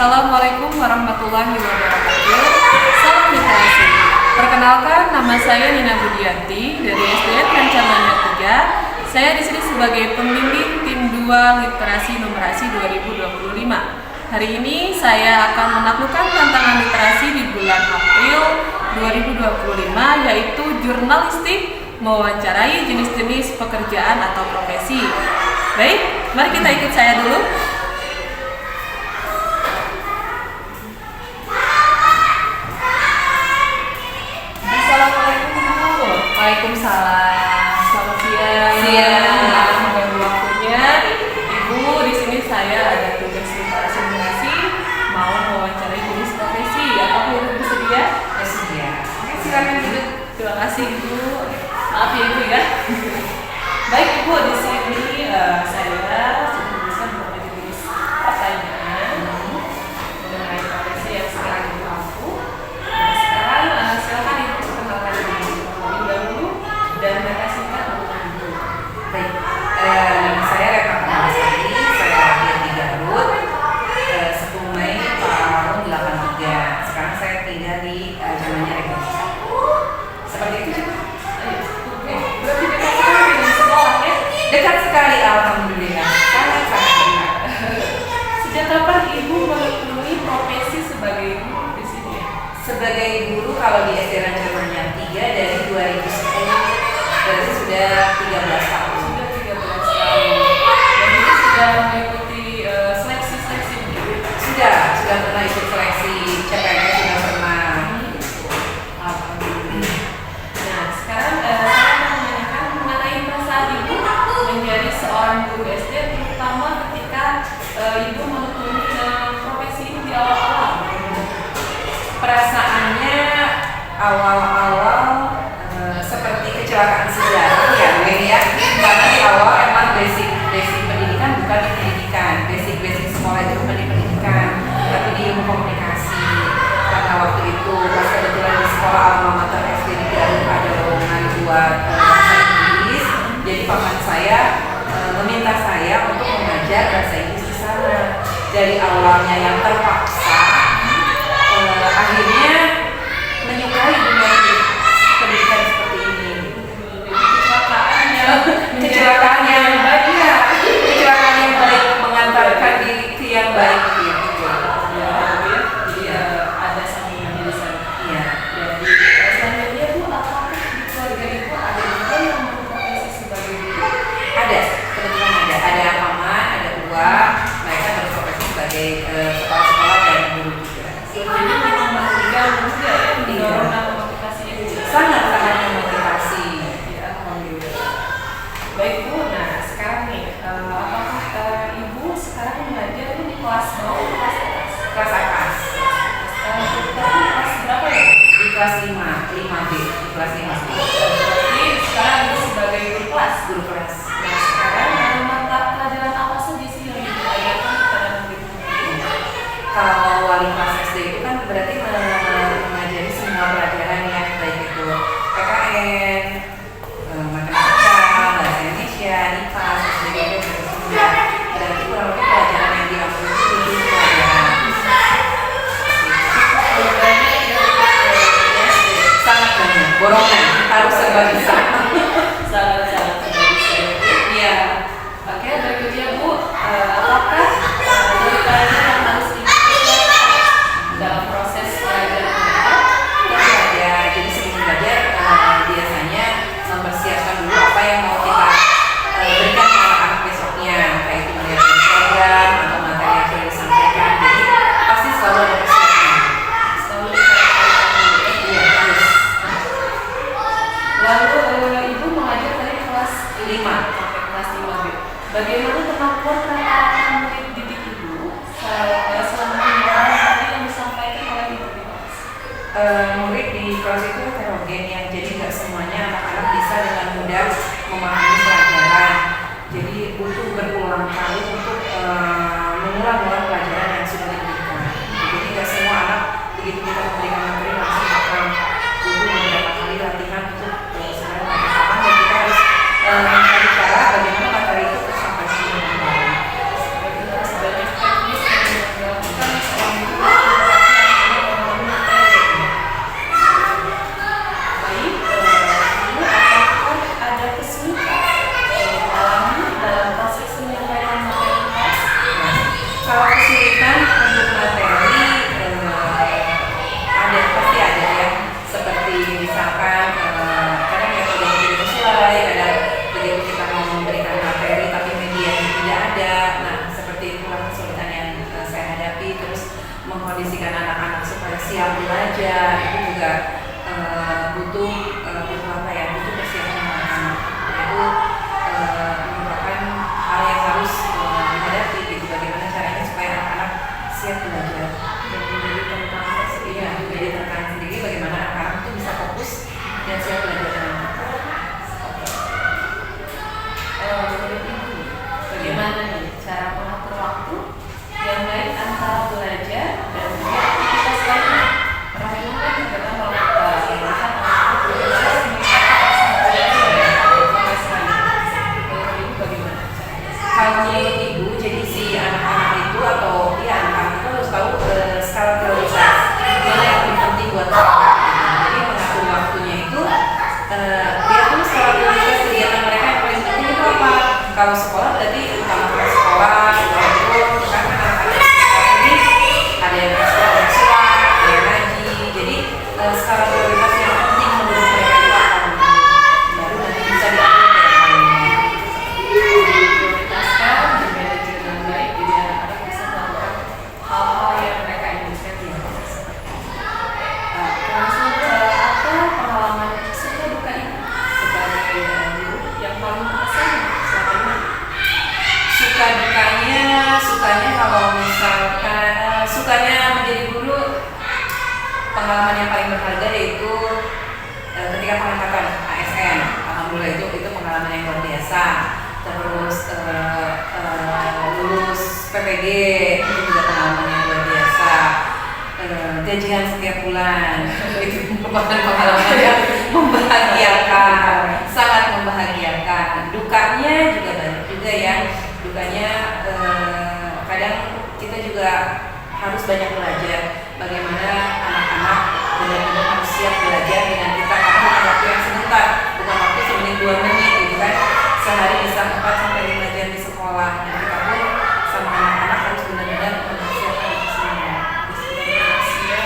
Assalamualaikum warahmatullahi wabarakatuh. Salam literasi. Perkenalkan, nama saya Nina Budianti dari SDN Kencana 3. Saya di sini sebagai pembimbing tim 2 Literasi Numerasi 2025. Hari ini saya akan menaklukkan tantangan literasi di bulan April 2025, yaitu jurnalistik mewawancarai jenis-jenis pekerjaan atau profesi. Baik, mari kita ikut saya dulu. Assalamualaikum. Waalaikumsalam. Selamat siang. Mengganggu waktunya. Ibu, di sini saya ada tugas literasi mau mewawancarai jenis profesi. Apakah Ibu bersedia? Bersedia. Oke, silakan duduk. Terima kasih Ibu. Maaf ya Ibu ya. Baik Ibu, di sini saya sudah menuliskan beberapa jenis pertanyaan mengenai profesi yang sekarang Ibu mampu. Dan sekarang silakan Ibu perkenalkan diri terlebih dahulu dan data singkat untuk Ibu. Baik, nama saya Reka Kamasari, saya lahir di Garut, 10 Mei tahun 83. Sekarang saya tinggal di namanya Reka. Seperti itu juga. Oke, berarti dekat sekali dengan sekolah ya? Dekat sekali, alhamdulillah. Sangat dekat. Sejak kapan Ibu memenuhi profesi sebagai guru di sini? Sebagai guru kalau di SD Rancamannya 3 dari 2010, berarti sudah 13 tahun. Sudah 13 tahun. Dan itu sudah mengikuti seleksi-seleksi begitu? Sudah pernah ikut seleksi CPNS, sudah pernah. Alhamdulillah. Nah, sekarang saya akan menanyakan mengenai perasaan Ibu menjadi seorang guru SD, terutama ketika Ibu menekuni profesi ini di awal-awal. Perasaannya awal-awal seperti kecelakaan sejarah ya, Wen ya. Karena di awal emang basic pendidikan bukan di pendidikan, basic sekolah itu bukan di pendidikan, tapi di ilmu komunikasi. Karena waktu itu pas kebetulan di sekolah alma mater SD di Garut ada lowongan buat bahasa Inggris, jadi paman saya meminta saya untuk mengajar bahasa Inggris di sana. Dari awalnya yang terpaksa, akhirnya menyukai dunia pendidikan seperti ini. Kecelakaan yang baik ya, kecelakaan yang baik mengantarkan diri ke yang baik ya. Jadi ada sambungannya di sana. Iya. Jadi selanjutnya Bu, apakah di keluarga Ibu ada juga yang berprofesi sebagai guru? Ada, kebetulan ada paman, ada uang, mereka berprofesi sebagai kepala sekolah dan guru juga. Jadi memang manusia muda ya, mendorong dan memotivasinya juga. Sangat memotivasi. Ya, alhamdulillah. Baik Bu, nah sekarang nih, apakah Ibu sekarang mengajar di kelas bawah atau kelas atas? Kelas atas Kelas berapa ya? di kelas 5B, di kelas 5B. Berarti sekarang Ibu sebagai guru kelas. Guru kelas. Nah sekarang mata pelajaran apa saja sih yang Ibu ajarkan kepada murid-murid? Kalau wali kelas SD itu kan berarti mengajari semua pelajaran ya, baik itu PKN, matematika, bahasa Indonesia, IPA, SDGD, itu semua. Berarti kurang lebih pelajaran yang diambil itu 7 pelajaran. Sangat banyak, borongan, harus serba bisa. Sangat-sangat tidak bisa ya Bu. Iya. Oke, berikutnya Bu, apakah dari kalian yang harus dipersiapkan dalam proses pelajaran mengajar? Tentu ada. Jadi sebelum belajar biasanya mempersiapkan dulu apa yang mau kita berikan ke anak-anak besoknya, kayak itu melihat program atau materi yang sudah disampaikan. Jadi pasti selalu ada persiapan. Selalu dipersiapkan dulu. Iya, harus. Lalu Ibu mengajar dari kelas 5. sampai kelas 5B. Bagaimana kemampuan rata-rata murid didik Ibu selama pendidikan tadi yang disampaikan oleh Ibu di kelas? Murid di kelas itu heterogen ya, jadi nggak semuanya anak-anak bisa dengan mudah memahami pelajaran. Jadi butuh berulang kali untuk mengulang-ulang pelajaran yang sudah diberikan. Jadi nggak semua anak begitu kita memberikan materi langsung paham. Butuh beberapa kali latihan untuk sebenarnya paham, dan kita harus mencari cara bagaimana materi itu tersampaikan dengan baik. Sebanyak teknis yang dilakukan seorang siap belajar itu juga butuh apa ya, butuh persiapan anak-anak. Itu merupakan hal yang harus dihadapi gitu, bagaimana caranya supaya anak-anak siap belajar dan menjadi tantangan sendiri, menjadi tantangan sendiri bagaimana anak-anak itu bisa fokus dan siap belajar dengan tepat. Menurut Ibu, bagaimana nih cara mengatur waktu yang baik antara belajar dan juga aktivitas lainnya? Pernah Ibu kan terkadang kalau kita melihat anak belajar menurut Ibu bagaimana caranya? Kalau menurut Ibu, jadi si anak-anak itu atau ya anak-anak itu harus tahu skala prioritas mana yang paling penting buat mereka. Jadi mengatur waktunya itu dia pun skala prioritas kegiatan mereka yang paling penting itu apa? Kalau sekolah berarti utamakan sekolah, itu kan anak-anak ini ada yang ekstra, ada yang ngaji. Jadi skala prioritas yang penting menurut mereka itu apa? Baru nanti bisa diatur yang lainnya. Prioritaskan dan manajer dengan baik jadi anak-anak bisa melakukan hal-hal yang mereka inginkan di masa seperti ini. Termasuk apa pengalaman suka duka Ibu sebagai guru yang paling berkesan selama ini? Sukanya kalau misalkan sukanya menjadi guru, pengalaman yang paling berharga yaitu ketika pengangkatan ASN. Alhamdulillah itu pengalaman yang luar biasa. Terus lulus PPG itu juga pengalaman yang luar biasa. Gajian setiap bulan itu merupakan pengalaman yang membahagiakan, sangat membahagiakan. Dukanya juga banyak juga ya. Dukanya kadang kita juga harus banyak belajar bagaimana anak-anak benar-benar harus siap belajar dengan kita, karena bukan waktu yang sebentar, bukan waktu semenit 2 menit gitu kan, sehari bisa 4-5 jam di sekolah, dan kita pun sama anak-anak harus benar-benar mempersiapkan itu semua. Siap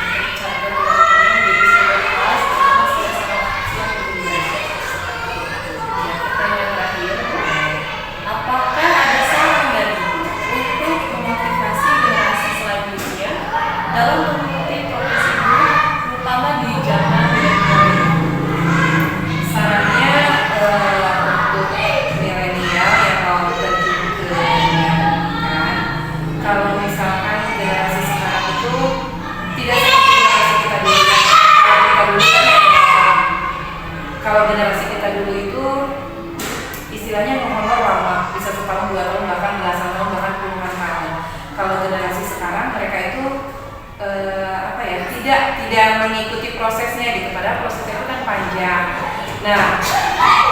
mencapai tujuan menjadi sebuah kelas karena sudah sangat siap untuk belajar. Pertanyaan terakhir, apakah ada saran dari Ibu untuk memotivasi generasi selanjutnya dalam mengikuti profesi guru, terutama di zaman milenial ini? Sarannya untuk milenial yang mau terjun ke dunia pendidikan, kalau misalkan generasi sekarang itu tidak seperti generasi kita dulu kan. Kalau generasi kita dulu itu istilahnya menghonor lama, bisa setahun, 2 tahun, bahkan belasan tahun, bahkan puluhan tahun. Kalau generasi sekarang mereka itu apa ya, tidak mengikuti prosesnya gitu, padahal prosesnya itu kan panjang. Nah,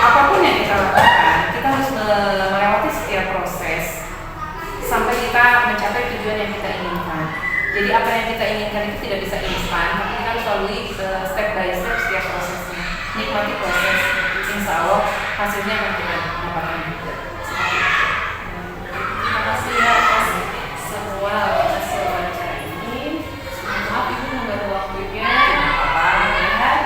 apapun yang kita lakukan, kita harus melewati setiap proses sampai kita mencapai tujuan yang kita inginkan. Jadi apa yang kita inginkan itu tidak bisa instan, tapi kita harus lalui step by step setiap prosesnya. Nikmati proses, insya Allah hasilnya akan kita dapatkan juga. Terima kasih ya atas semua hasil wawancara ini. Maaf Ibu mengganggu waktunya. Mudah-mudahan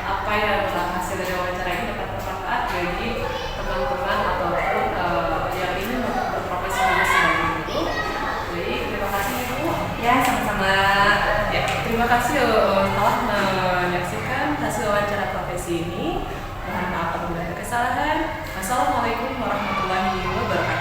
apa yang adalah hasil dari wawancara ini dapat bermanfaat bagi teman-teman ataupun yang ingin berprofesi sebagai guru. Jadi terima kasih Ibu. Ya, sama-sama. Ya, terima kasih telah menyaksikan hasil wawancara profesi ini. Mohon maaf apabila ada kesalahan. Wassalamualaikum warahmatullahi wabarakatuh.